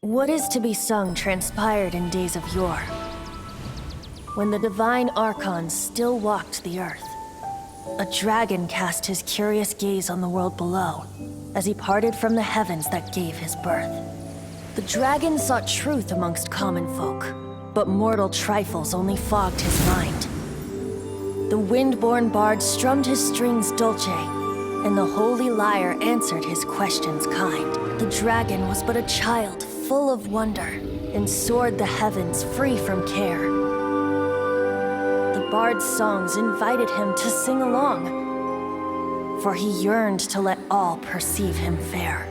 What is to be sung transpired in days of yore, when the divine archons still walked the earth. A dragon cast his curious gaze on the world below, as he parted from the heavens that gave his birth. The dragon sought truth amongst common folk, but mortal trifles only fogged his mind. The wind-born bard strummed his strings dulce, and the holy lyre answered his questions kind. The dragon was but a child full of wonder, and soared the heavens free from care. The bard's songs invited him to sing along, for he yearned to let all perceive him fair.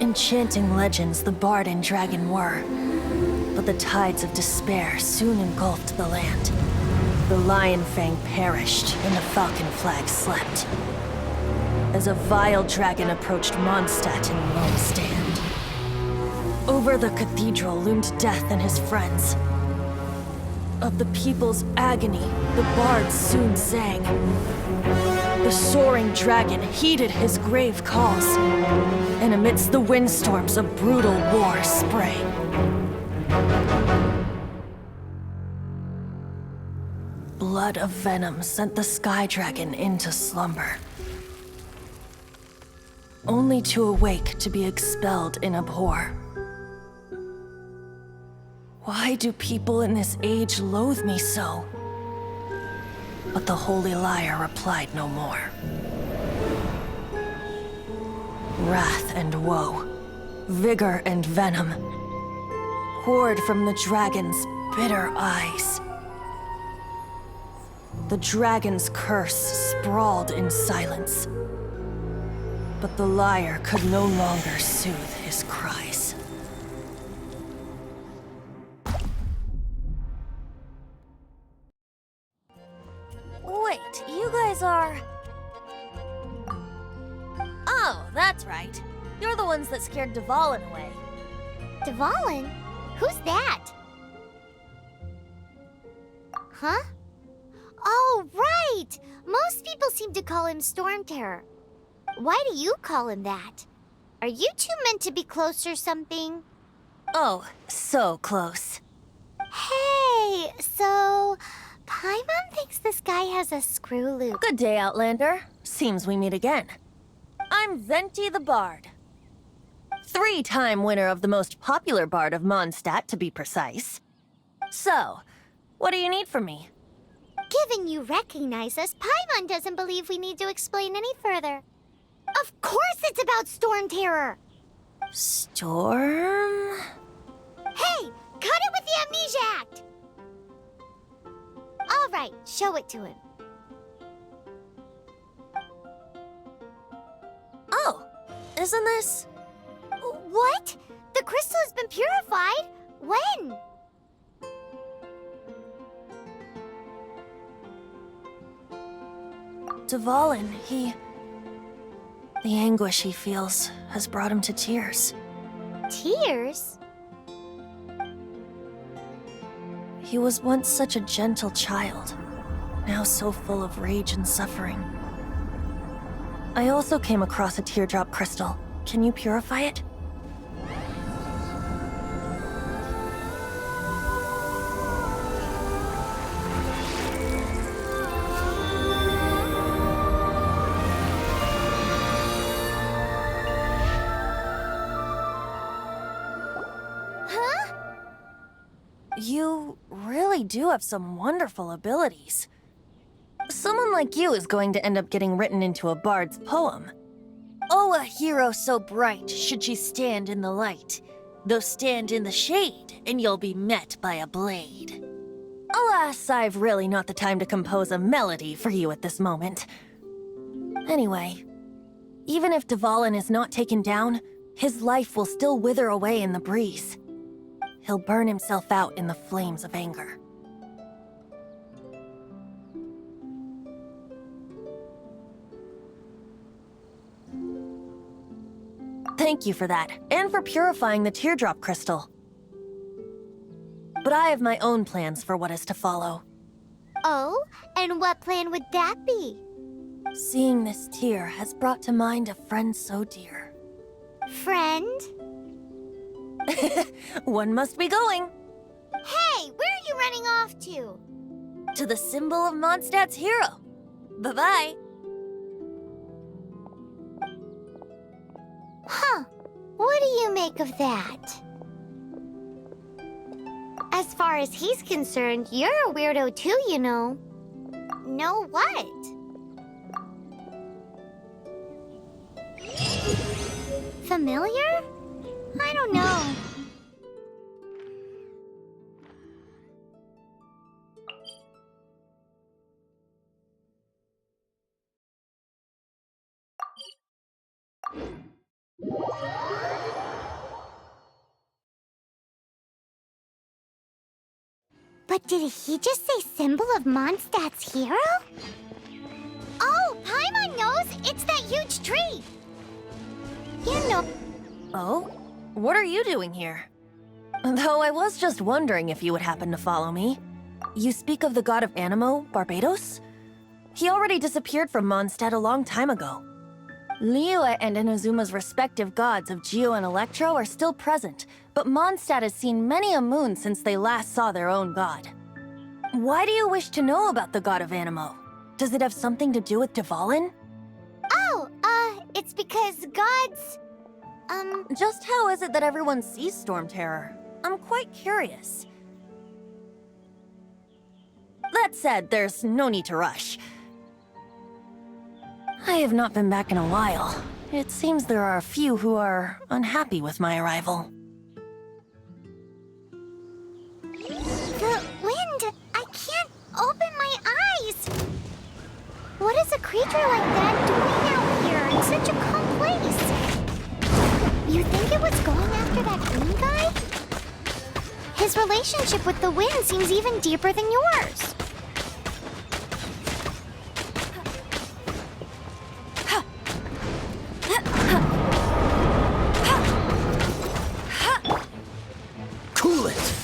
Enchanting legends the bard and dragon were, but the tides of despair soon engulfed the land. The lion fang perished, and the falcon flag slept, as a vile dragon approached Mondstadt in lone stand. Over the cathedral loomed death and his friends. Of the people's agony, the bard soon sang. The soaring dragon heeded his grave calls, and amidst the windstorms a brutal war sprang. Blood of venom sent the sky dragon into slumber, only to awake to be expelled in abhor. Why do people in this age loathe me so? But the holy lyre replied no more. Wrath and woe, vigor and venom, poured from the dragon's bitter eyes. The dragon's curse sprawled in silence, but the lyre could no longer soothe his cries. Wait, you guys are... Oh, that's right. You're the ones that scared Dvalin away. Dvalin? Who's that? Huh? Oh, right! Most people seem to call him Storm Terror. Why do you call him that? Are you two meant to be close or something? Oh, so close. Hey, so... Paimon thinks this guy has a screw loop. Good day, Outlander. Seems we meet again. I'm Venti the Bard. 3-time winner of the most popular bard of Mondstadt, to be precise. So, what do you need from me? Given you recognize us, Paimon doesn't believe we need to explain any further. Of course it's about Storm Terror! Storm? Hey! Cut it with the Amnesia Act! All right, show it to him. Oh, isn't this... What? The crystal has been purified? When? Dvalin, the anguish he feels has brought him to tears. Tears? He was once such a gentle child, now so full of rage and suffering. I also came across a teardrop crystal. Can you purify it? Huh? You really do have some wonderful abilities. Someone like you is going to end up getting written into a bard's poem. Oh, a hero so bright should she stand in the light, though stand in the shade, and you'll be met by a blade. Alas, I've really not the time to compose a melody for you at this moment. Anyway, even if Dvalin is not taken down, his life will still wither away in the breeze. He'll burn himself out in the flames of anger. Thank you for that, and for purifying the teardrop crystal. But I have my own plans for what is to follow. Oh, and what plan would that be? Seeing this tear has brought to mind a friend so dear. Friend? One must be going. Hey, where are you running off to? To the symbol of Mondstadt's hero. Bye-bye. Huh. What do you make of that? As far as he's concerned, you're a weirdo too, you know. Know what? Familiar? I don't know. But did he just say symbol of Mondstadt's hero? Oh, Paimon knows! It's that huge tree! You know... Oh? What are you doing here? Though I was just wondering if you would happen to follow me. You speak of the god of Animo, Barbados? He already disappeared from Mondstadt a long time ago. Liyue and Inazuma's respective gods of Geo and Electro are still present, but Mondstadt has seen many a moon since they last saw their own god. Why do you wish to know about the god of Animo? Does it have something to do with Dvalin? Oh, it's because gods... Just how is it that everyone sees Storm Terror? I'm quite curious. That said, there's no need to rush. I have not been back in a while. It seems there are a few who are unhappy with my arrival. The wind! I can't open my eyes! What is a creature like that doing out here in such a calm place? You think it was going after that green guy? His relationship with the wind seems even deeper than yours. Cool it!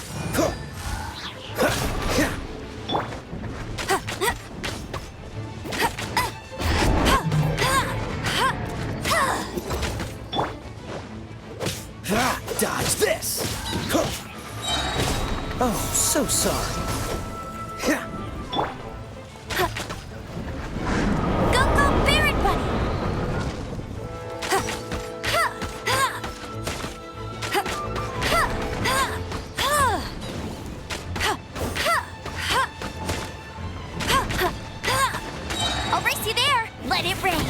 Dodge this! Oh, so sorry. Go, Barret Buddy! I'll race you there. Let it rain.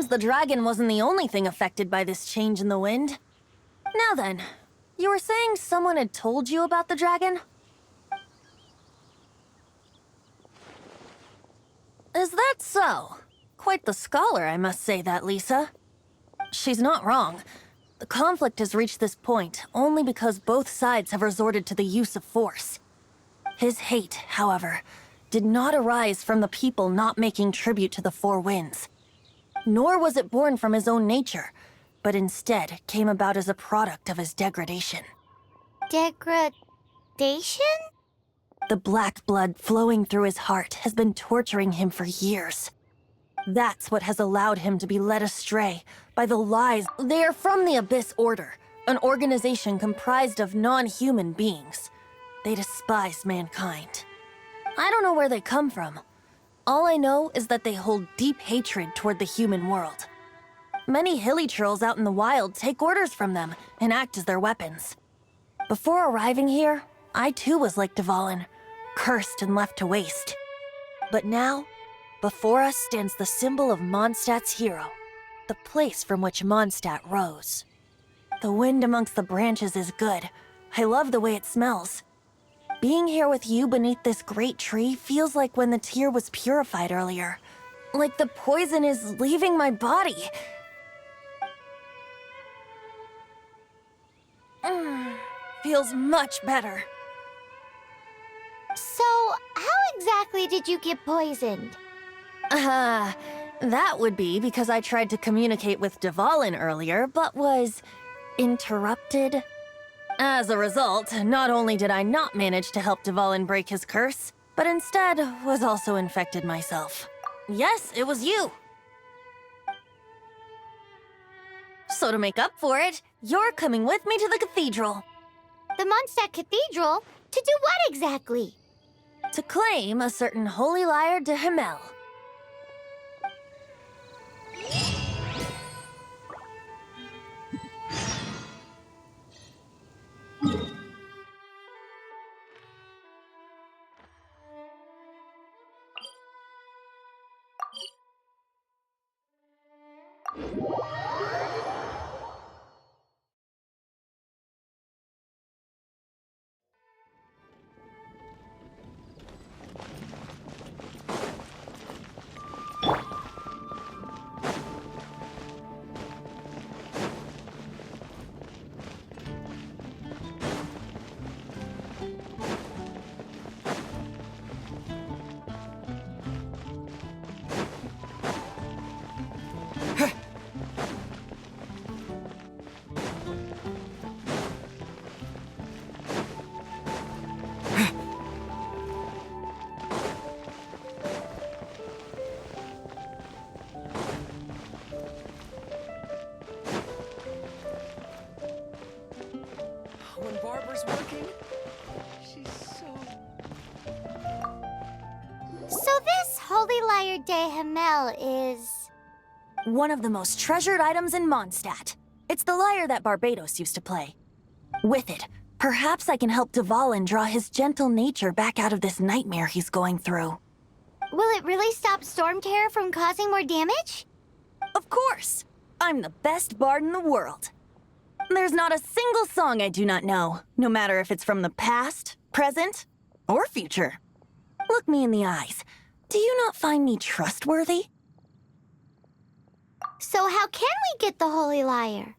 The dragon wasn't the only thing affected by this change in the wind. Now then, you were saying someone had told you about the dragon? Is that so? Quite the scholar, I must say that, Lisa. She's not wrong. The conflict has reached this point only because both sides have resorted to the use of force. His hate, however, did not arise from the people not making tribute to the Four Winds. Nor was it born from his own nature, but instead came about as a product of his degradation. Degradation? The black blood flowing through his heart has been torturing him for years. That's what has allowed him to be led astray by the lies. They are from the Abyss Order, an organization comprised of non-human beings. They despise mankind. I don't know where they come from. All I know is that they hold deep hatred toward the human world. Many hilly trolls out in the wild take orders from them and act as their weapons. Before arriving here, I too was like Dvalin, cursed and left to waste. But now, before us stands the symbol of Mondstadt's hero, the place from which Mondstadt rose. The wind amongst the branches is good. I love the way it smells. Being here with you beneath this great tree feels like when the tear was purified earlier. Like the poison is leaving my body. Feels much better. So, how exactly did you get poisoned? That would be because I tried to communicate with Dvalin earlier, but was interrupted. As a result, not only did I not manage to help Dvalin break his curse, but instead was also infected myself. Yes, it was you. So to make up for it, you're coming with me to the cathedral. The Mondstadt Cathedral? To do what exactly? To claim a certain holy lyre de Himmel. When Barbara's working, she's so... So this holy lyre de Himmel is... One of the most treasured items in Mondstadt. It's the lyre that Barbados used to play. With it, perhaps I can help Dvalin draw his gentle nature back out of this nightmare he's going through. Will it really stop Storm Terror from causing more damage? Of course! I'm the best bard in the world. There's not a single song I do not know, no matter if it's from the past, present, or future. Look me in the eyes. Do you not find me trustworthy? So how can we get the holy lyre?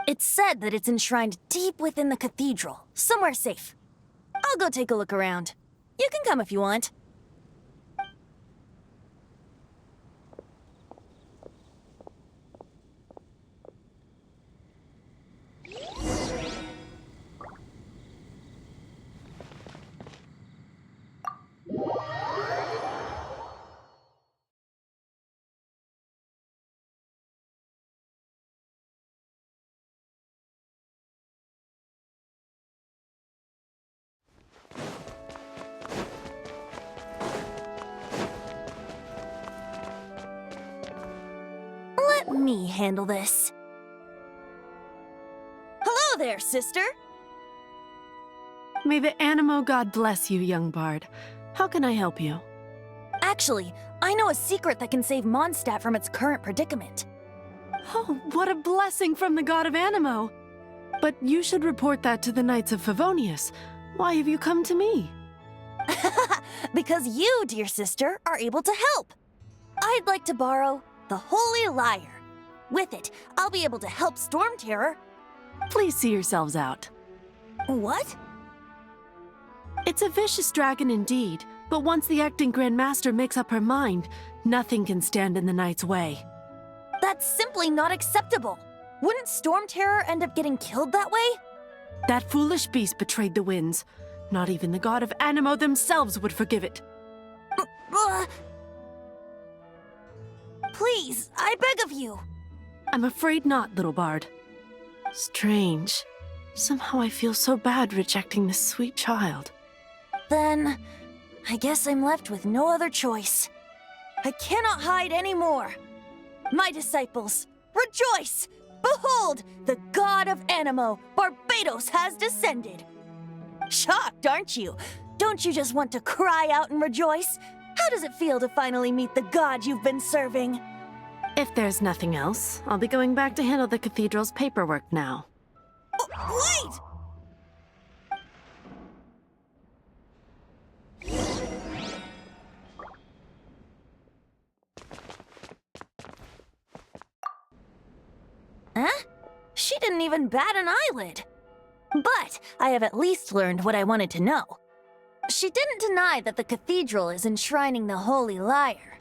It's said that it's enshrined deep within the cathedral, somewhere safe. I'll go take a look around. You can come if you want. Let me handle this. Hello there, sister! May the Animo God bless you, young bard. How can I help you? Actually, I know a secret that can save Mondstadt from its current predicament. Oh, what a blessing from the God of Animo! But you should report that to the Knights of Favonius. Why have you come to me? Because you, dear sister, are able to help. I'd like to borrow the Holy Lyre. With it, I'll be able to help Storm Terror. Please see yourselves out. What? It's a vicious dragon indeed, but once the acting Grand Master makes up her mind, nothing can stand in the Knight's way. That's simply not acceptable. Wouldn't Storm Terror end up getting killed that way? That foolish beast betrayed the winds. Not even the god of Animo themselves would forgive it. Please, I beg of you. I'm afraid not, little bard. Strange. Somehow I feel so bad rejecting this sweet child. Then, I guess I'm left with no other choice. I cannot hide anymore. My disciples, rejoice! Behold, the god of Animo, Barbados, has descended. Shocked, aren't you? Don't you just want to cry out and rejoice? How does it feel to finally meet the god you've been serving? If there's nothing else, I'll be going back to handle the cathedral's paperwork now. Wait! Huh? She didn't even bat an eyelid. But I have at least learned what I wanted to know. She didn't deny that the cathedral is enshrining the Holy Lyre.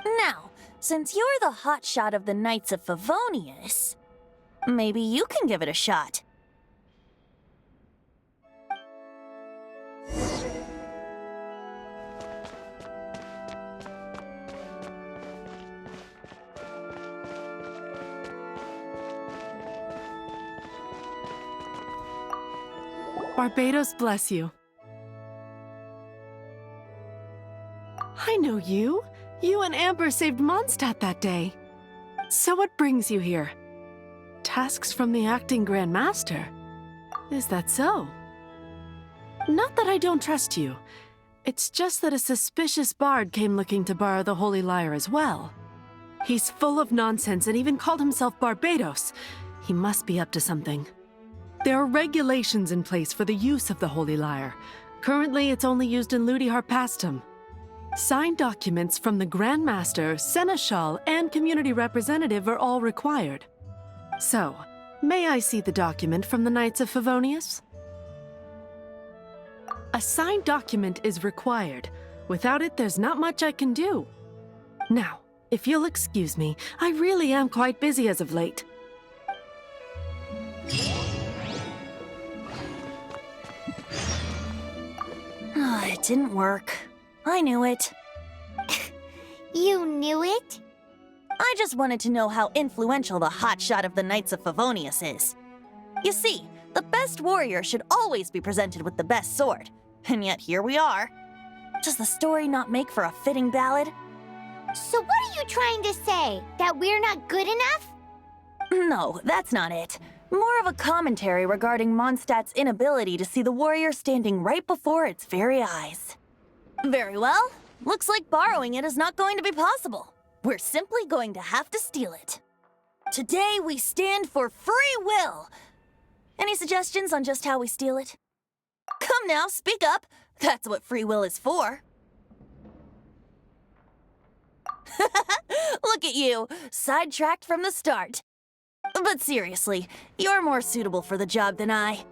Now, since you're the hotshot of the Knights of Favonius, maybe you can give it a shot. Barbados bless you. I know you. You and Amber saved Mondstadt that day. So what brings you here? Tasks from the acting Grand Master? Is that so? Not that I don't trust you. It's just that a suspicious bard came looking to borrow the Holy Lyre as well. He's full of nonsense and even called himself Barbados. He must be up to something. There are regulations in place for the use of the Holy Lyre. Currently, it's only used in Ludi Harpastum. Signed documents from the Grand Master, Seneschal, and Community Representative are all required. So, may I see the document from the Knights of Favonius? A signed document is required. Without it, there's not much I can do. Now, if you'll excuse me, I really am quite busy as of late. It didn't work. I knew it. You knew it? I just wanted to know how influential the hotshot of the Knights of Favonius is. You see, the best warrior should always be presented with the best sword. And yet here we are. Does the story not make for a fitting ballad? So what are you trying to say? That we're not good enough? No, that's not it. More of a commentary regarding Mondstadt's inability to see the warrior standing right before its very eyes. Very well. Looks like borrowing it is not going to be possible. We're simply going to have to steal it. Today we stand for free will. Any suggestions on just how we steal it? Come now, speak up. That's what free will is for. Look at you, sidetracked from the start. But seriously, you're more suitable for the job than I.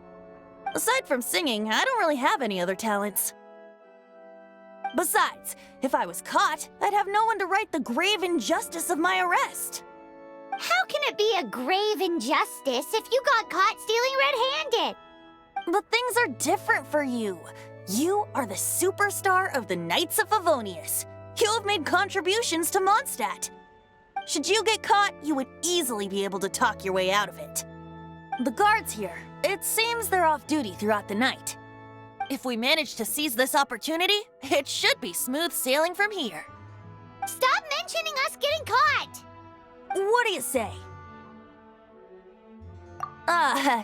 Aside from singing, I don't really have any other talents. Besides, if I was caught, I'd have no one to right the grave injustice of my arrest. How can it be a grave injustice if you got caught stealing red-handed? But things are different for you. You are the superstar of the Knights of Favonius. You have made contributions to Mondstadt. Should you get caught, you would easily be able to talk your way out of it. The guards here, it seems they're off duty throughout the night. If we manage to seize this opportunity, it should be smooth sailing from here. Stop mentioning us getting caught! What do you say?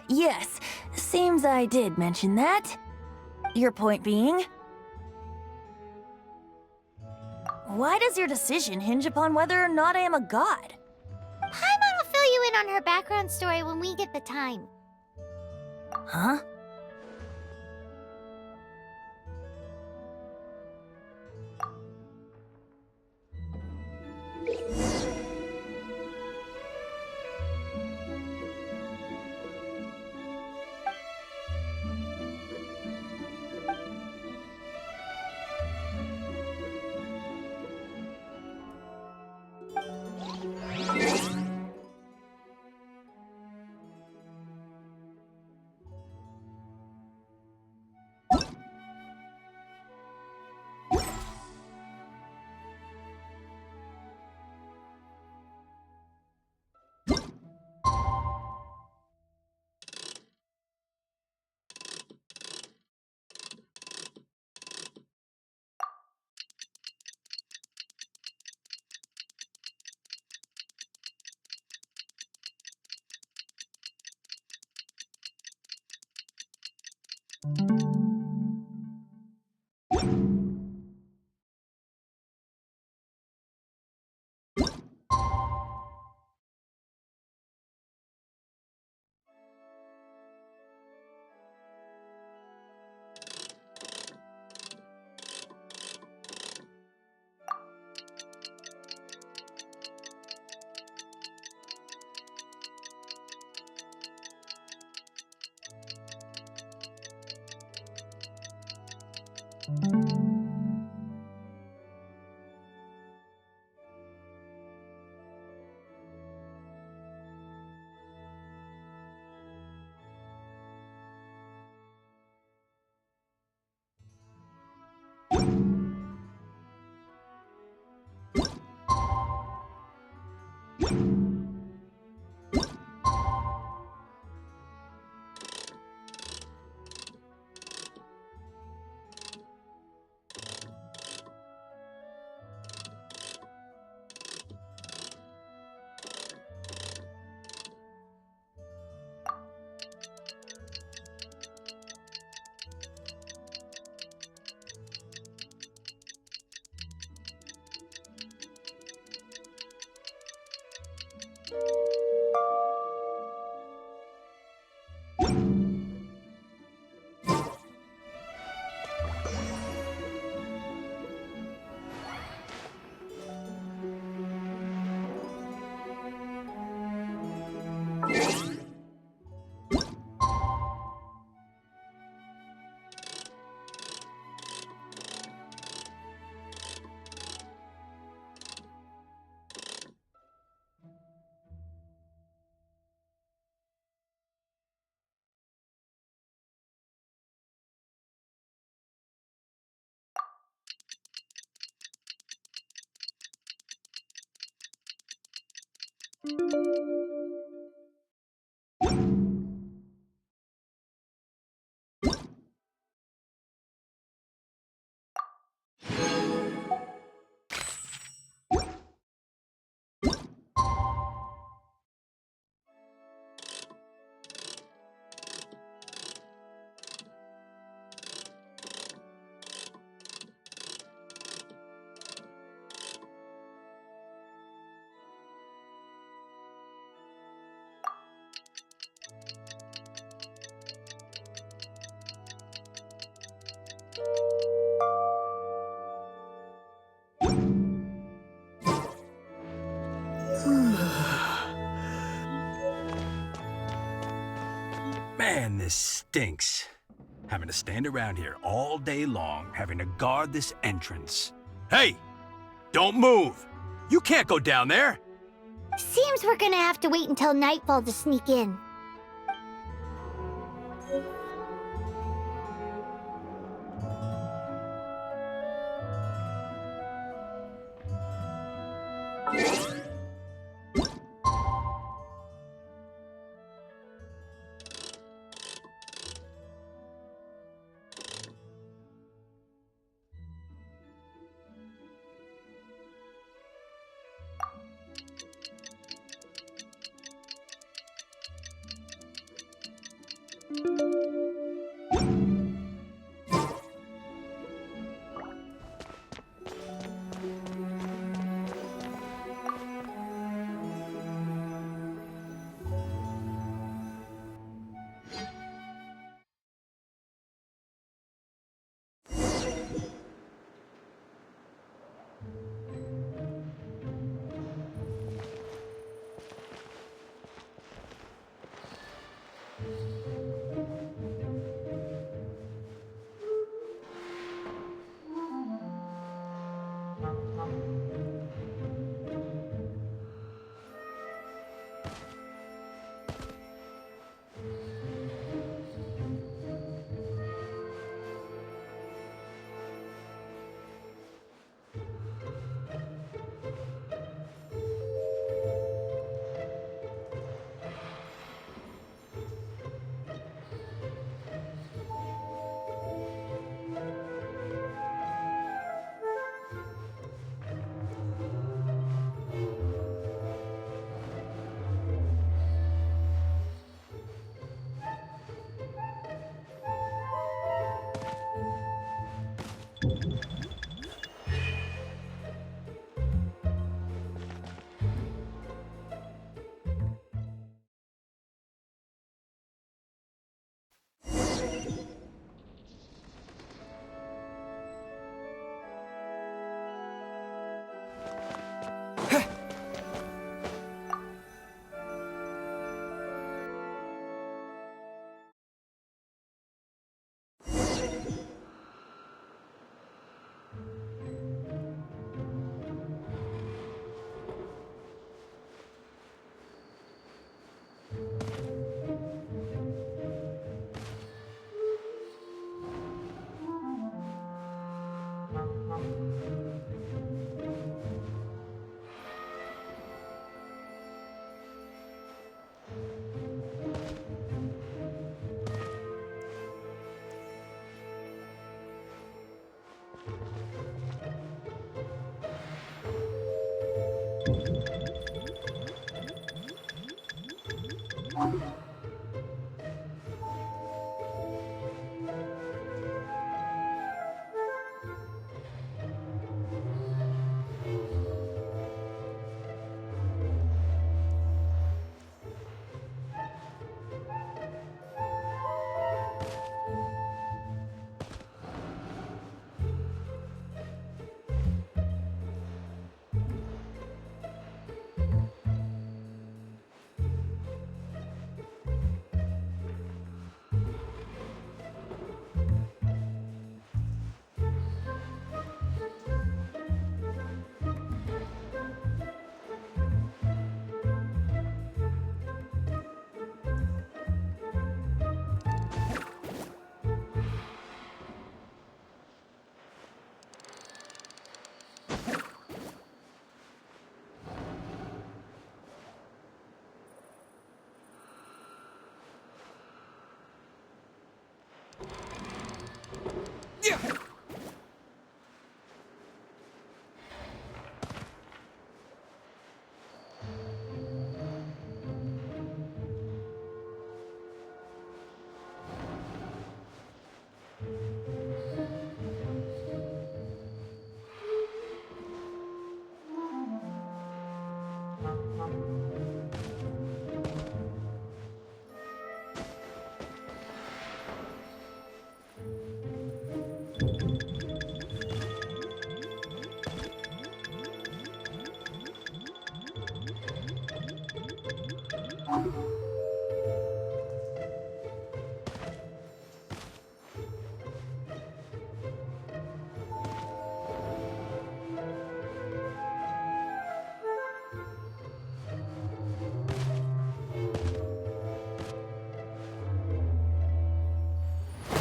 Yes. Seems I did mention that. Your point being? Why does your decision hinge upon whether or not I am a god? Paimon will fill you in on her background story when we get the time. Huh? Man, this stinks. Having to stand around here all day long, having to guard this entrance. Hey! Don't move! You can't go down there! Seems we're gonna have to wait until nightfall to sneak in.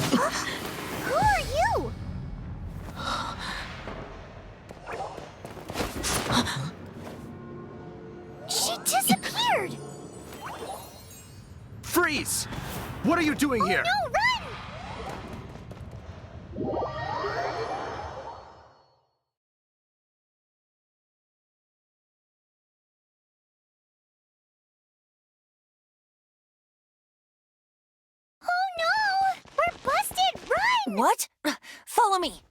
Who are you? She disappeared! Freeze! What are you doing here? No, run! Oh no! We're busted! Run! What? Follow me.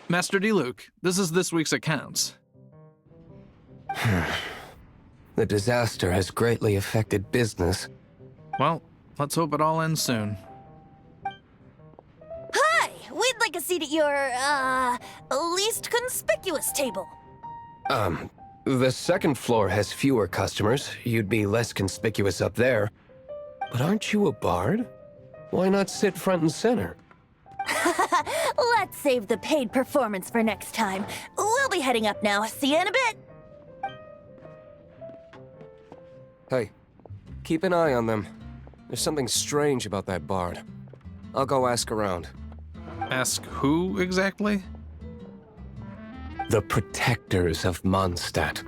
Master D-Luke, this is this week's accounts. The disaster has greatly affected business. Well, let's hope it all ends soon. Hi! We'd like a seat at your, least conspicuous table. The second floor has fewer customers. You'd be less conspicuous up there. But aren't you a bard? Why not sit front and center? Let's save the paid performance for next time. We'll be heading up now. See you in a bit. Hey, keep an eye on them. There's something strange about that bard. I'll go ask around. Ask who exactly? The protectors of Mondstadt.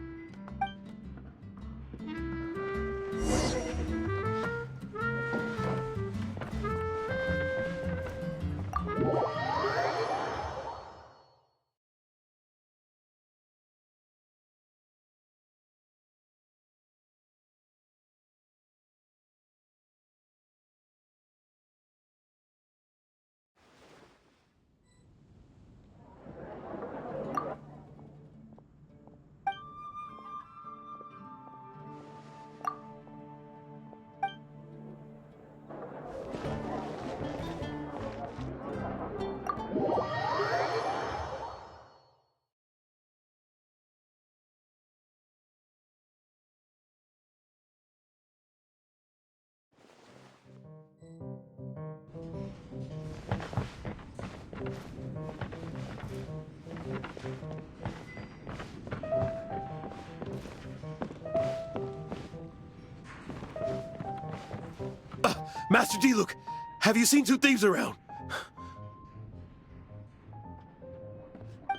Master Diluc, have you seen two thieves around?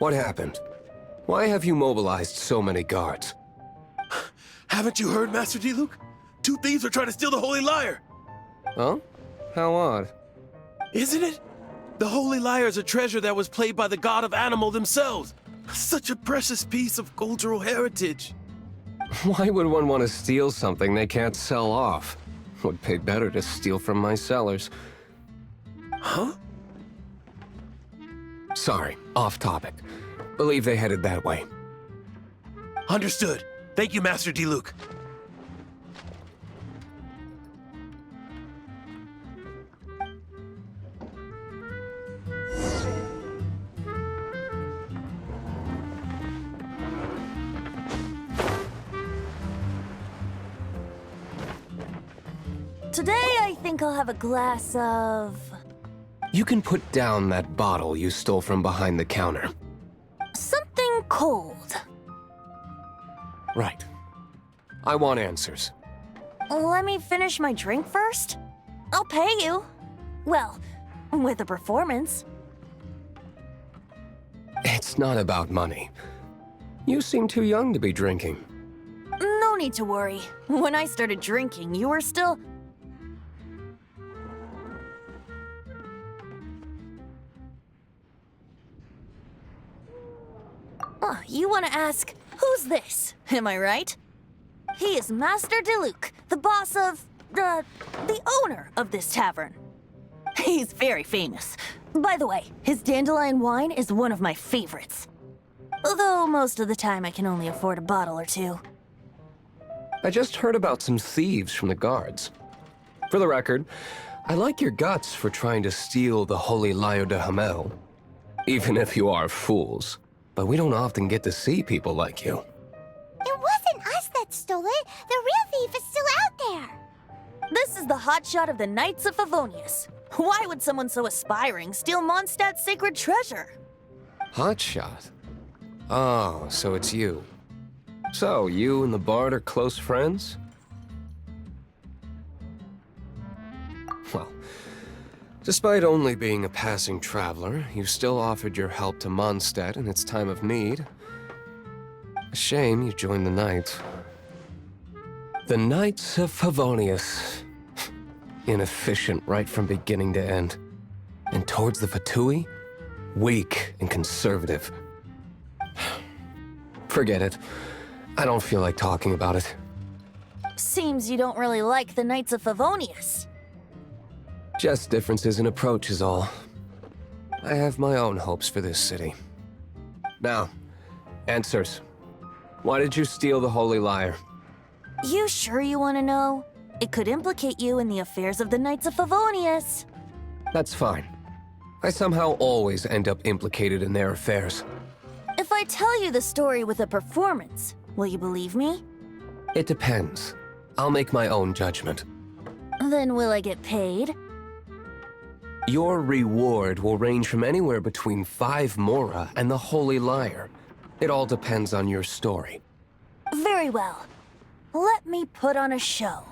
What happened? Why have you mobilized so many guards? Haven't you heard, Master Diluc? Two thieves are trying to steal the Holy Lyre. Huh? How odd. Isn't it? The Holy Lyre is a treasure that was played by the god of animal themselves. Such a precious piece of cultural heritage. Why would one want to steal something they can't sell off? Would pay better to steal from my sellers. Huh? Sorry, off topic. Believe they headed that way. Understood. Thank you, Master Diluc. Today, I think I'll have a glass of... You can put down that bottle you stole from behind the counter. something cold. Right. I want answers. Let me finish my drink first. I'll pay you. Well, with a performance. It's not about money. You seem too young to be drinking. No need to worry. When I started drinking, you were still... You want to ask, who's this? Am I right? He is Master Diluc, the boss of... the owner of this tavern. He's very famous. By the way, his dandelion wine is one of my favorites. Although most of the time I can only afford a bottle or two. I just heard about some thieves from the guards. For the record, I like your guts for trying to steal the Holy Lyre de Hamel. Even if you are fools. But we don't often get to see people like you. It wasn't us that stole it. The real thief is still out there. This is the hotshot of the Knights of Favonius. Why would someone so aspiring steal Mondstadt's sacred treasure? Hotshot? Oh, so it's you. So, you and the Bard are close friends? Well, despite only being a passing traveler, you still offered your help to Mondstadt in its time of need. A shame you joined the Knights. The Knights of Favonius. Inefficient right from beginning to end. And towards the Fatui, weak and conservative. Forget it. I don't feel like talking about it. Seems you don't really like the Knights of Favonius. Just differences in approach is all. I have my own hopes for this city. Now, answers. Why did you steal the Holy Lyre? You sure you want to know? It could implicate you in the affairs of the Knights of Favonius. That's fine. I somehow always end up implicated in their affairs. If I tell you the story with a performance, will you believe me? It depends. I'll make my own judgment. Then will I get paid? Your reward will range from anywhere between 5 Mora and the Holy Lyre. It all depends on your story. Very well. Let me put on a show.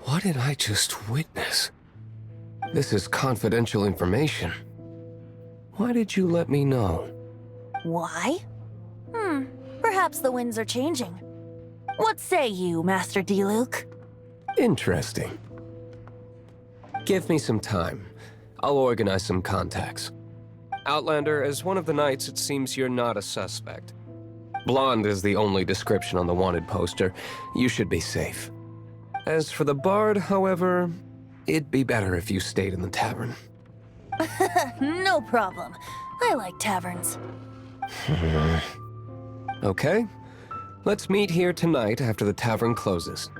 What did I just witness? This is confidential information. Why did you let me know? Why? Perhaps the winds are changing. What say you, Master Diluc? Interesting. Give me some time. I'll organize some contacts. Outlander, as one of the knights, it seems you're not a suspect. Blonde is the only description on the wanted poster. You should be safe. As for the bard, however, it'd be better if you stayed in the tavern. No problem. I like taverns. Okay. Let's meet here tonight after the tavern closes.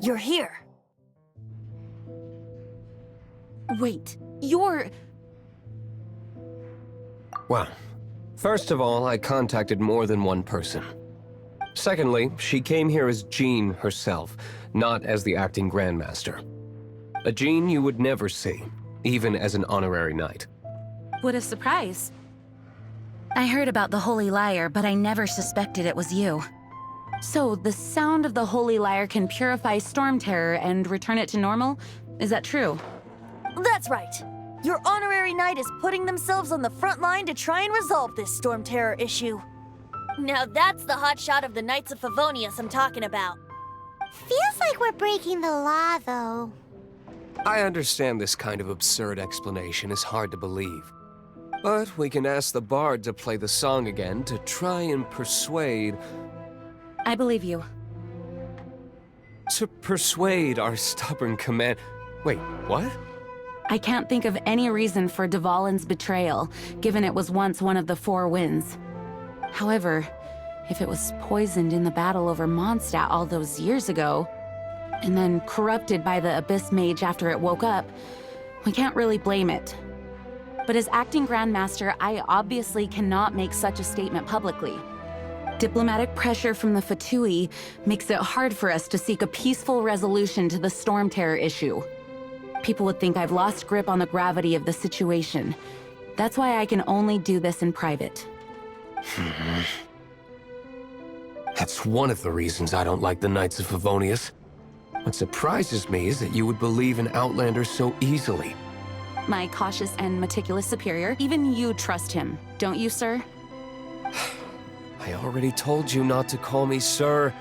You're here. Wait, you're... Well, first of all, I contacted more than one person. Secondly, she came here as Jean herself, not as the acting Grandmaster. A Jean you would never see, even as an honorary knight. What a surprise. I heard about the Holy Lyre, but I never suspected it was you. So, the sound of the Holy Lyre can purify Storm Terror and return it to normal? Is that true? That's right. Your honorary knight is putting themselves on the front line to try and resolve this Storm Terror issue. Now that's the hotshot of the Knights of Favonius I'm talking about. Feels like we're breaking the law, though. I understand this kind of absurd explanation is hard to believe. But we can ask the bard to play the song again to try and persuade... I believe you. To persuade our stubborn command... Wait, what? I can't think of any reason for Dvalin's betrayal, given it was once one of the Four Winds. However, if it was poisoned in the battle over Mondstadt all those years ago, and then corrupted by the Abyss Mage after it woke up, we can't really blame it. But as acting Grandmaster, I obviously cannot make such a statement publicly. Diplomatic pressure from the Fatui makes it hard for us to seek a peaceful resolution to the Storm Terror issue. People would think I've lost grip on the gravity of the situation. That's why I can only do this in private. That's one of the reasons I don't like the Knights of Favonius. What surprises me is that you would believe in Outlander so easily. My cautious and meticulous superior, even you trust him, don't you, sir? I already told you not to call me sir.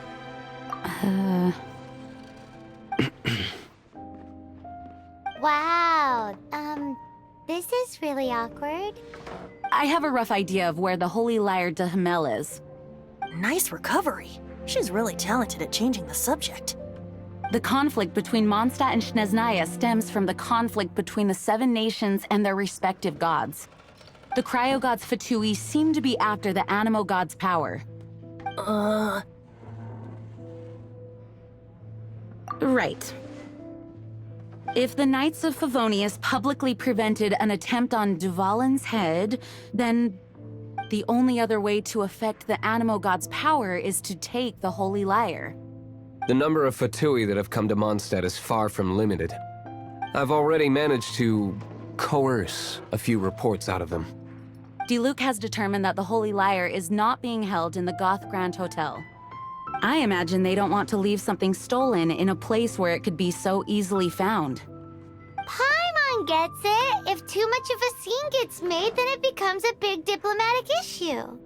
Wow, this is really awkward. I have a rough idea of where the Holy Lyre de Hamel is. Nice recovery. She's really talented at changing the subject. The conflict between Mondstadt and Snezhnaya stems from the conflict between the Seven Nations and their respective gods. The cryo-gods Fatui seem to be after the Animo god's power. Right. If the Knights of Favonius publicly prevented an attempt on Dvalin's head, then the only other way to affect the Animo God's power is to take the Holy Lyre. The number of Fatui that have come to Mondstadt is far from limited. I've already managed to coerce a few reports out of them. Diluc has determined that the Holy Lyre is not being held in the Goth Grand Hotel. I imagine they don't want to leave something stolen in a place where it could be so easily found. Paimon gets it. If too much of a scene gets made, then it becomes a big diplomatic issue.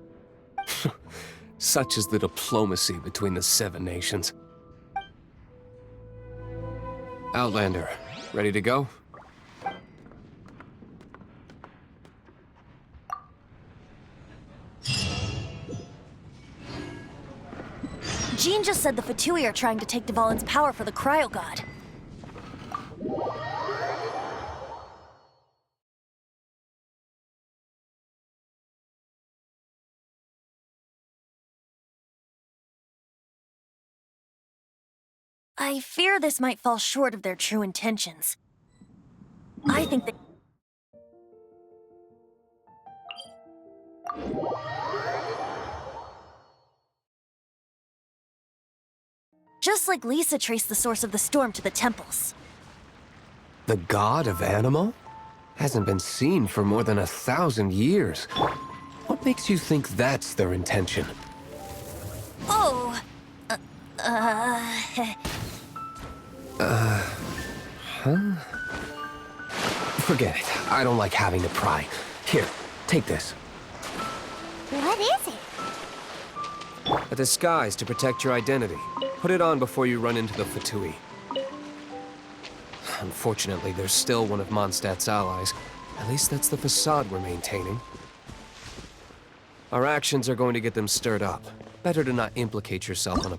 Such is the diplomacy between the Seven Nations. Outlander, ready to go? Jean just said the Fatui are trying to take Dvalin's power for the Cryo God. I fear this might fall short of their true intentions. I think that... Just like Lisa traced the source of the storm to the temples. The god of Animo? Hasn't been seen for more than 1,000 years. What makes you think that's their intention? Oh... Forget it. I don't like having to pry. Here, take this. What is it? A disguise to protect your identity. Put it on before you run into the Fatui. Unfortunately, there's still one of Mondstadt's allies. At least that's the facade we're maintaining. Our actions are going to get them stirred up. Better to not implicate yourself on a...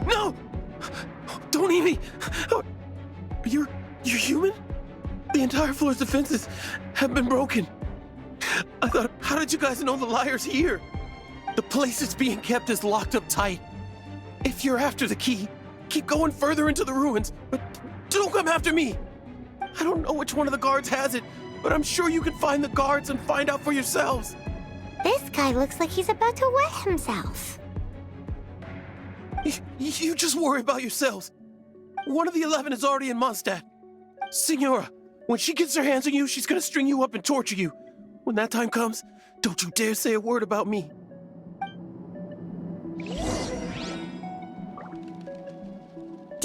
No! Don't eat me! You're human? The entire floor's defenses have been broken. I thought, how did you guys know the liar's here? The place it's being kept is locked up tight. If you're after the key, keep going further into the ruins, but don't come after me. I don't know which one of the guards has it, but I'm sure you can find the guards and find out for yourselves. This guy looks like he's about to wet himself. You just worry about yourselves. One of the 11 is already in Mondstadt. Signora, when she gets her hands on you, she's gonna string you up and torture you. When that time comes, don't you dare say a word about me.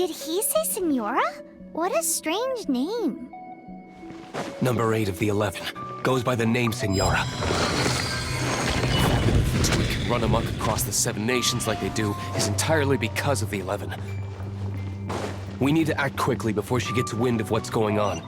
Did he say Senora? What a strange name. Number 8 of the 11 goes by the name Senora. The fact that the two can run amok across the 7 nations like they do is entirely because of the 11. We need to act quickly before she gets wind of what's going on.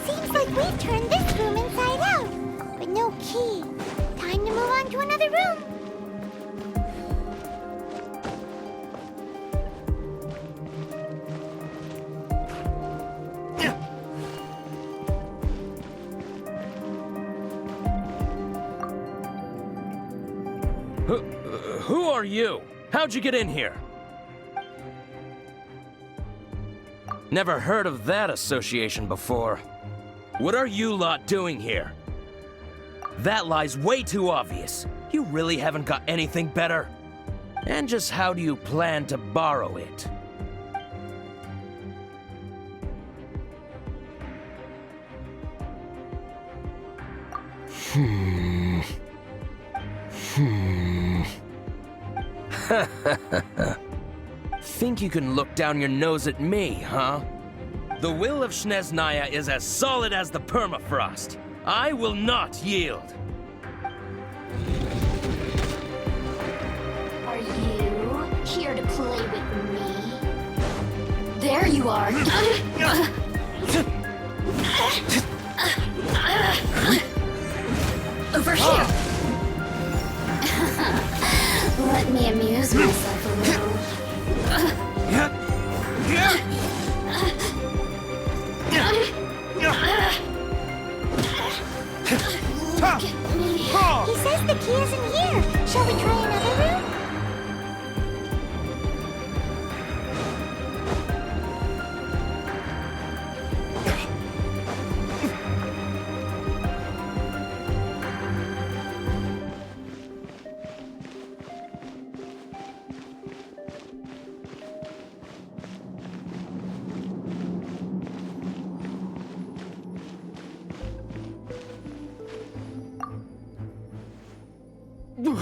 Seems like we've turned this room inside out, but no key. Time to move on to another room. Who are you? How'd you get in here? Never heard of that association before. What are you lot doing here? That lie's way too obvious. You really haven't got anything better? And just how do you plan to borrow it? Think you can look down your nose at me, huh? The will of Snezhnaya is as solid as the permafrost. I will not yield. Are you here to play with me? There you are. Over here. Let me amuse myself a little. Look at me. He says the key isn't here. Shall we try another room?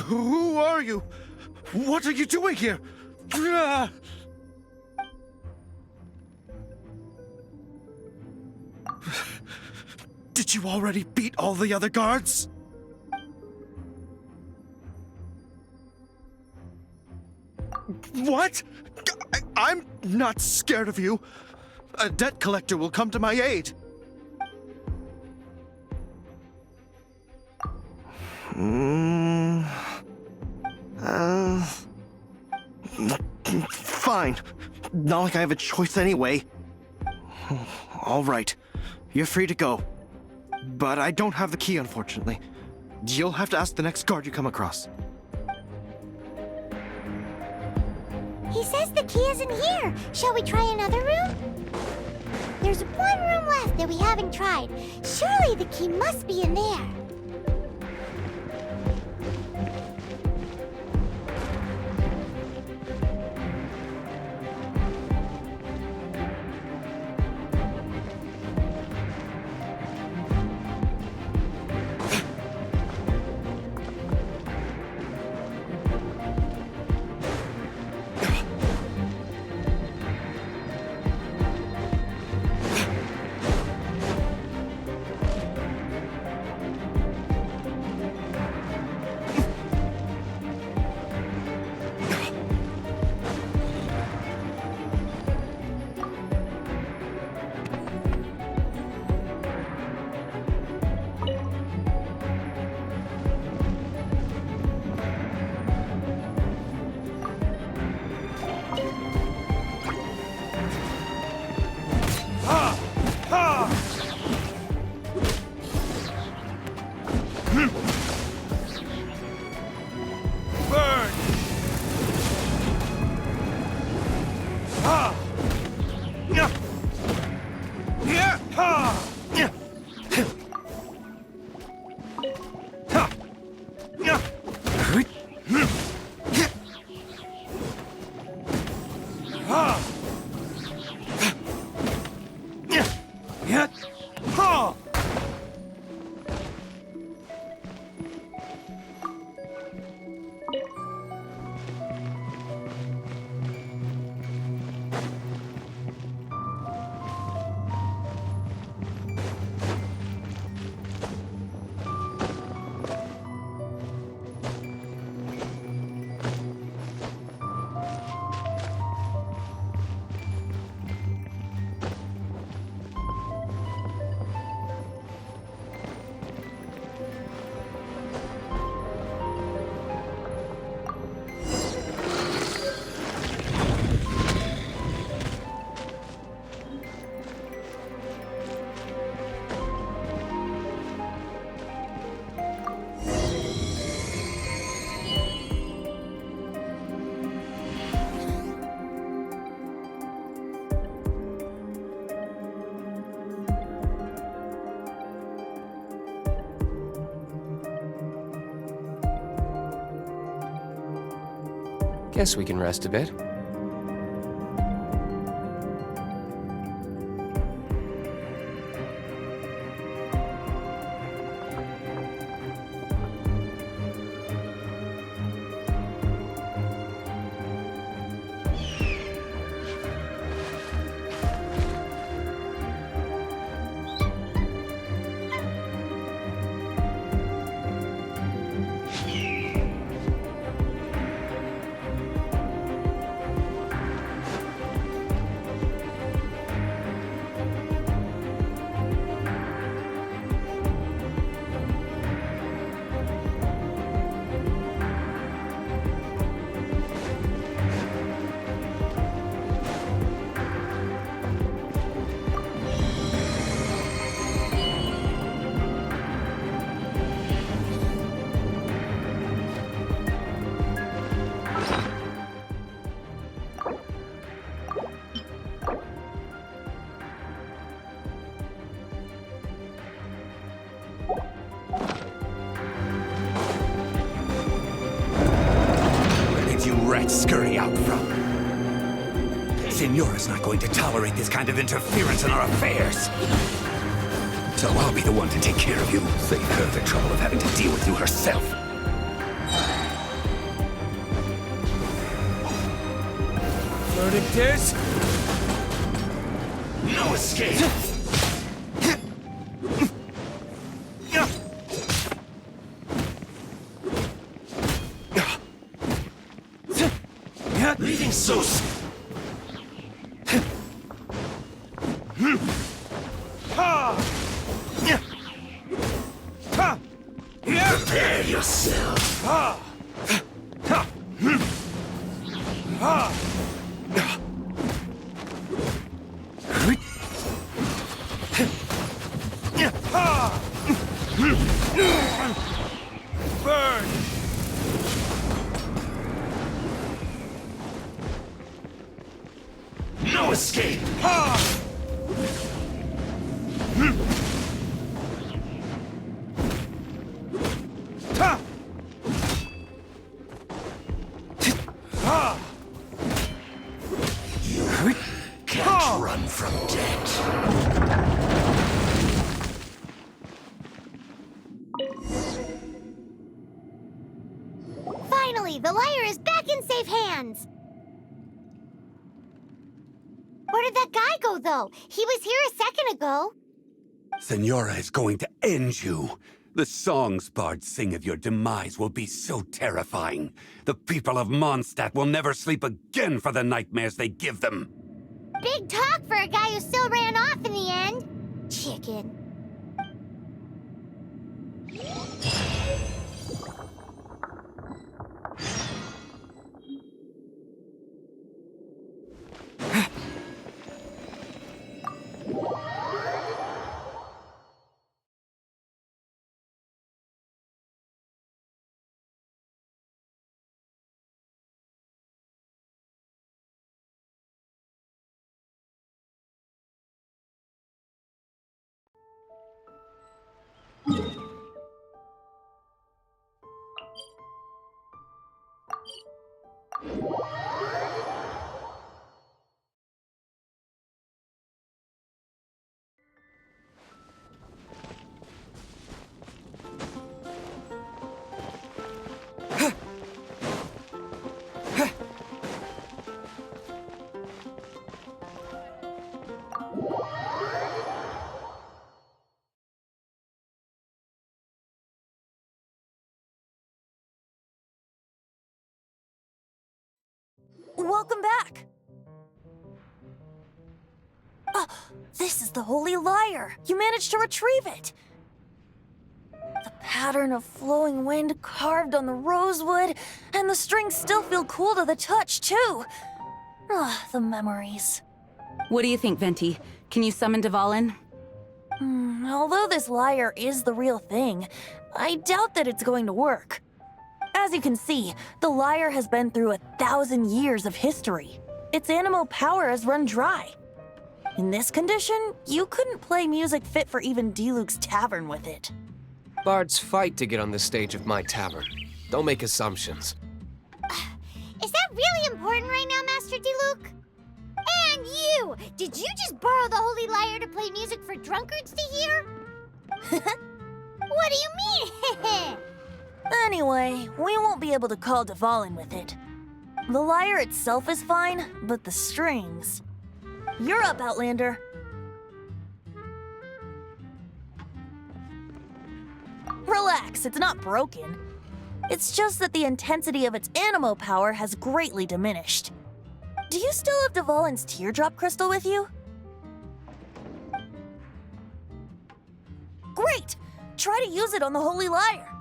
Who are you? What are you doing here? Did you already beat all the other guards? What? I'm not scared of you. A debt collector will come to my aid. Fine. Not like I have a choice anyway. All right. You're free to go. But I don't have the key, unfortunately. You'll have to ask the next guard you come across. He says the key isn't here. Shall we try another room? There's one room left that we haven't tried. Surely the key must be in there. Guess we can rest a bit. Scurry out from. Signora's not going to tolerate this kind of interference in our affairs. So I'll be the one to take care of you. Save her the trouble of having to deal with you herself. Verdict is... no escape! Leaving so prepare yourself. Burn! No escape! You can't run from death. Finally, the lyre is back in safe hands! Where did that guy go, though? He was here a second ago. Signora is going to end you. The songs bards sing of your demise will be so terrifying. The people of Mondstadt will never sleep again for the nightmares they give them. Big talk for a guy who still ran off in the end. Chicken. Welcome back! This is the Holy Lyre! You managed to retrieve it! The pattern of flowing wind carved on the rosewood, and the strings still feel cool to the touch, too! The memories. What do you think, Venti? Can you summon Dvalin? Although this lyre is the real thing, I doubt that it's going to work. As you can see, the lyre has been through 1,000 years of history. Its animal power has run dry. In this condition, you couldn't play music fit for even Diluc's tavern with it. Bards fight to get on the stage of my tavern. Don't make assumptions. Is that really important right now, Master Diluc? And you! Did you just borrow the Holy Lyre to play music for drunkards to hear? What do you mean? Anyway, we won't be able to call Dvalin with it. The lyre itself is fine, but the strings... You're up, Outlander. Relax, it's not broken. It's just that the intensity of its animo power has greatly diminished. Do you still have Dvalin's teardrop crystal with you? Great! Try to use it on the Holy Lyre.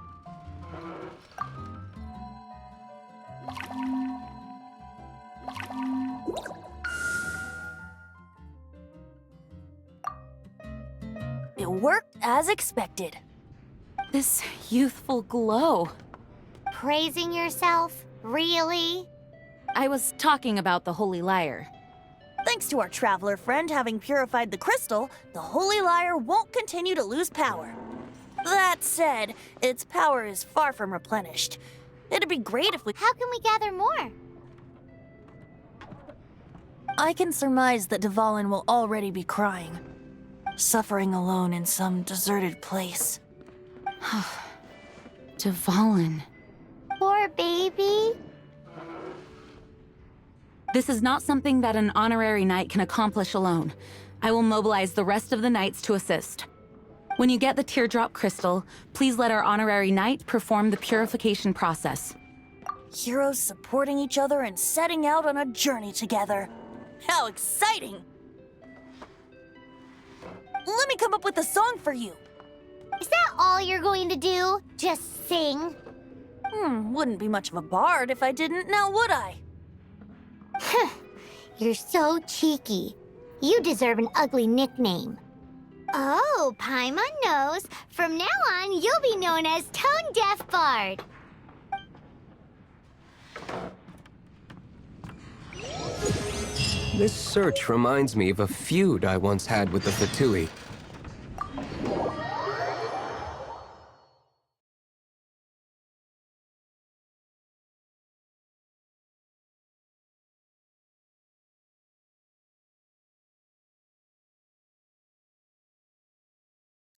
It worked as expected. This youthful glow. Praising yourself? Really? I was talking about the Holy Lyre. Thanks to our traveler friend having purified the crystal, the Holy Lyre won't continue to lose power. That said, its power is far from replenished. It'd be great if we... How can we gather more? I can surmise that Dvalin will already be crying, suffering alone in some deserted place. Dvalin. Poor baby. This is not something that an honorary knight can accomplish alone. I will mobilize the rest of the knights to assist. When you get the teardrop crystal, please let our honorary knight perform the purification process. Heroes supporting each other and setting out on a journey together. How exciting! Let me come up with a song for you. Is that all you're going to do? Just sing? Wouldn't be much of a bard if I didn't, now would I? You're so cheeky. You deserve an ugly nickname. Oh, Paimon knows. From now on, you'll be known as Tone Deaf Bard. This search reminds me of a feud I once had with the Fatui.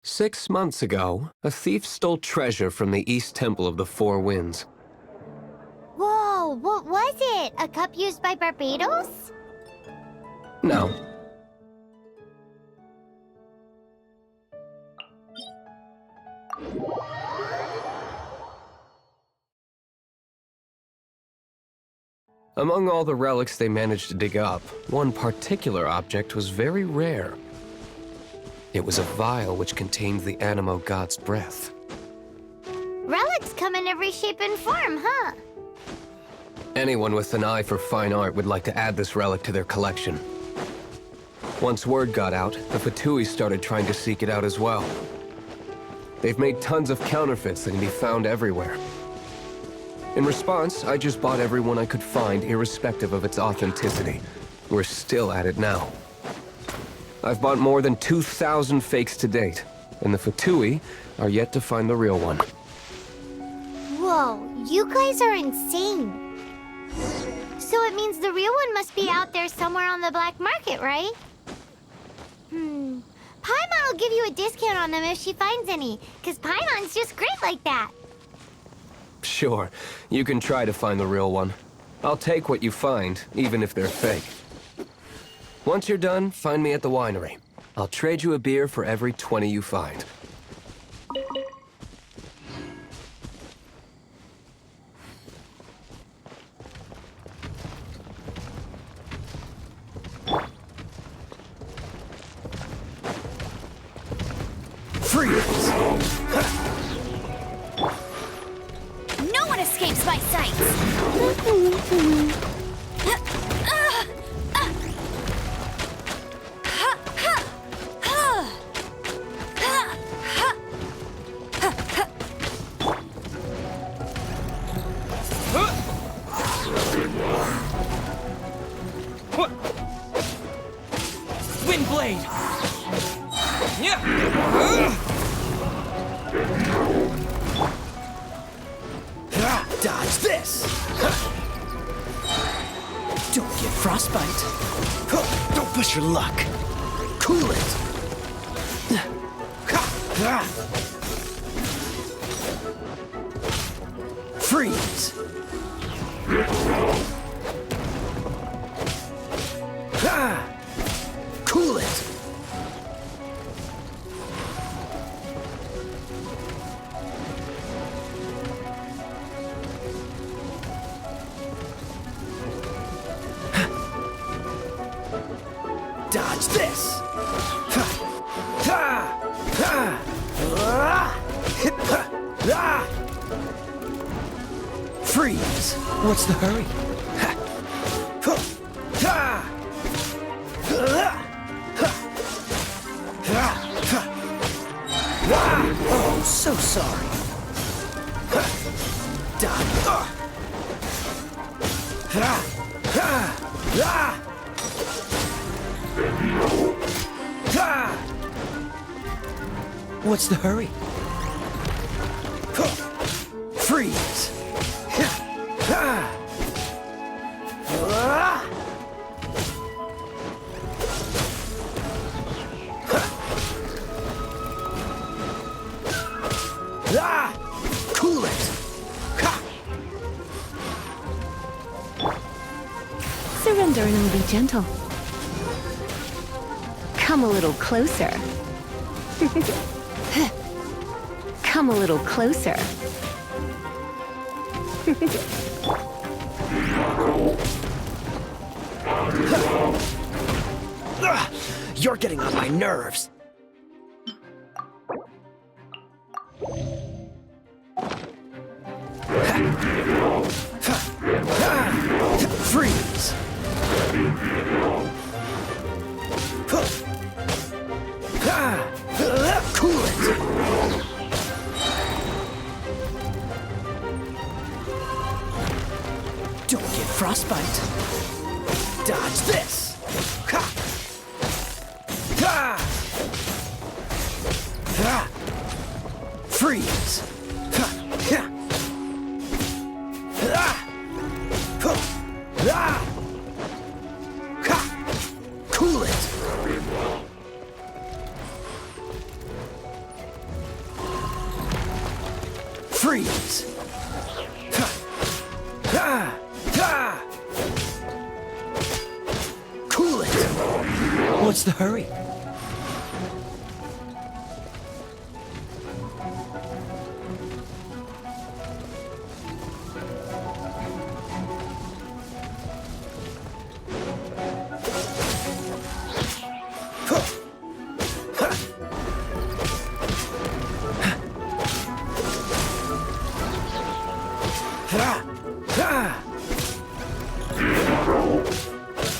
"6 months ago, a thief stole treasure from the East Temple of the Four Winds. Whoa, what was it? A cup used by Barbados? No. Among all the relics they managed to dig up, one particular object was very rare. It was a vial which contained the Animo God's breath. Relics come in every shape and form, huh? Anyone with an eye for fine art would like to add this relic to their collection. Once word got out, the Fatui started trying to seek it out as well. They've made tons of counterfeits that can be found everywhere. In response, I just bought every one I could find, irrespective of its authenticity. We're still at it now. I've bought more than 2,000 fakes to date, and the Fatui are yet to find the real one. Whoa, you guys are insane. So it means the real one must be out there somewhere on the black market, right? Paimon will give you a discount on them if she finds any, because Paimon's just great like that. Sure, you can try to find the real one. I'll take what you find, even if they're fake. Once you're done, find me at the winery. I'll trade you a beer for every 20 you find. Freeze! No one escapes my sight! Windblade! Dodge this! Don't get frostbite. Don't push your luck. Cool it. Freeze. Cool it. Dodge this. Freeze. What's the hurry? Oh, so sorry. Dodge. What's the hurry? Freeze. Cool it. Surrender and I'll be gentle. Come a little closer. Come a little closer. You're getting on my nerves. Freeze. Cool it. Don't get frostbite. Dodge this. Freeze. Cool it. Freeze. Cool it. What's the hurry?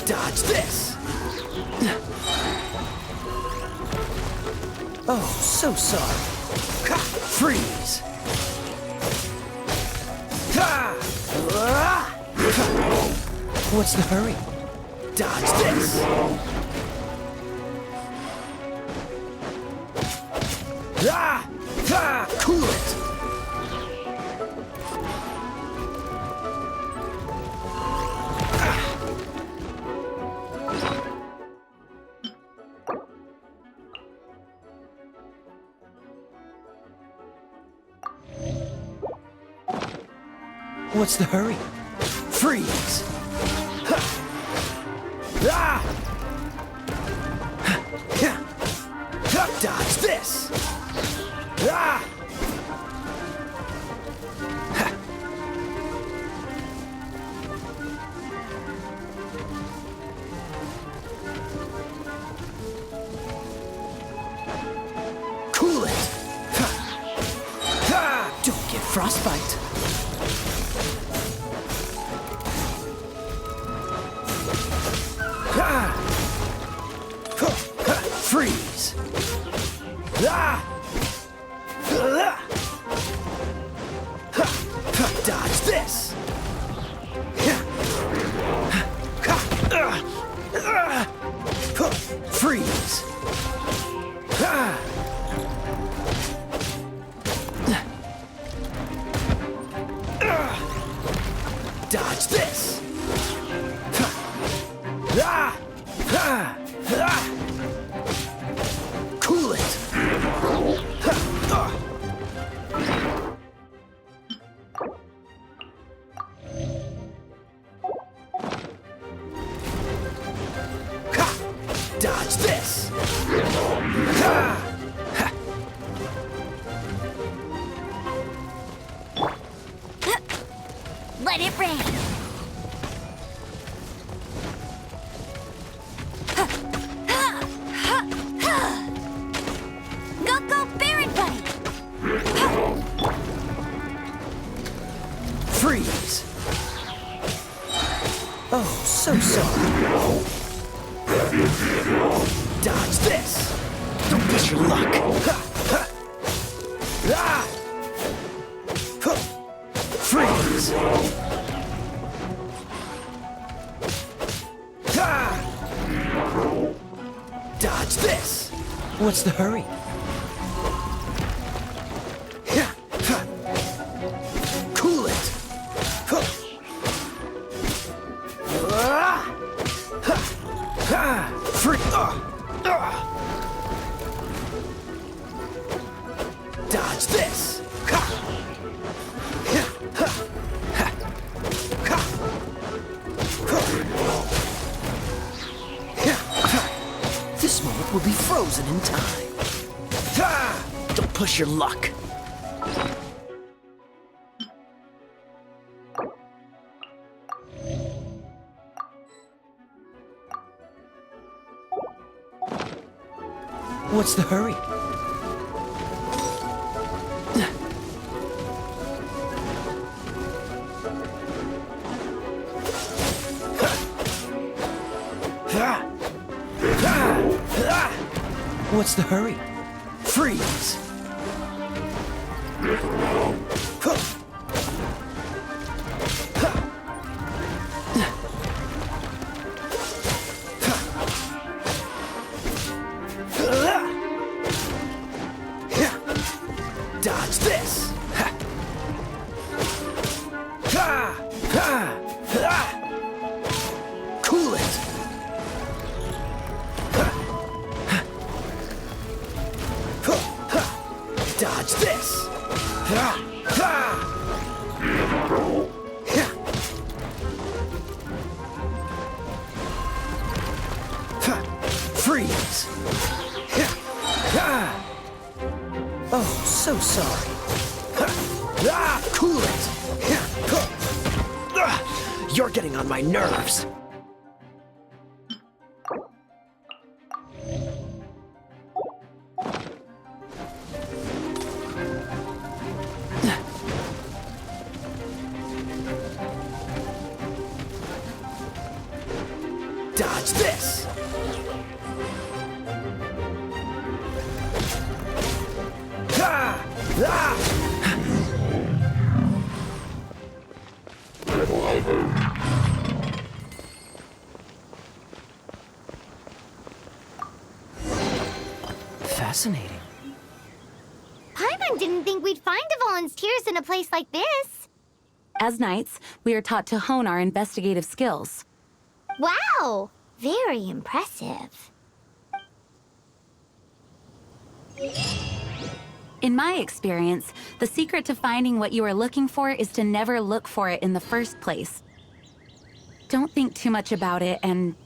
Dodge this. Oh, so sorry. Freeze. What's the hurry? Dodge this. Cool it. What's the hurry? Freeze! Dodge this! Cool it! Don't get frostbite! Freeze! Dodge this! Freeze! Dodge this! Cool it! Dodge this! Let it rain. Go, Baron Buddy! Freeze! Oh, so sorry. Dodge this! Don't push your luck! Freeze! Dodge this! What's the hurry? Cool it! Free! Dodge this! This moment will be frozen in time. Don't push your luck. What's the hurry? What's the hurry? Freeze! Dodge this! Cool it! Dodge this! Freeze! Oh, so sorry. Cool it! You're getting on my nerves. Dodge this! Fascinating. Paimon didn't think we'd find Dvalin's tears in a place like this. As knights, we are taught to hone our investigative skills. Wow! Very impressive. In my experience, the secret to finding what you are looking for is to never look for it in the first place. Don't think too much about it and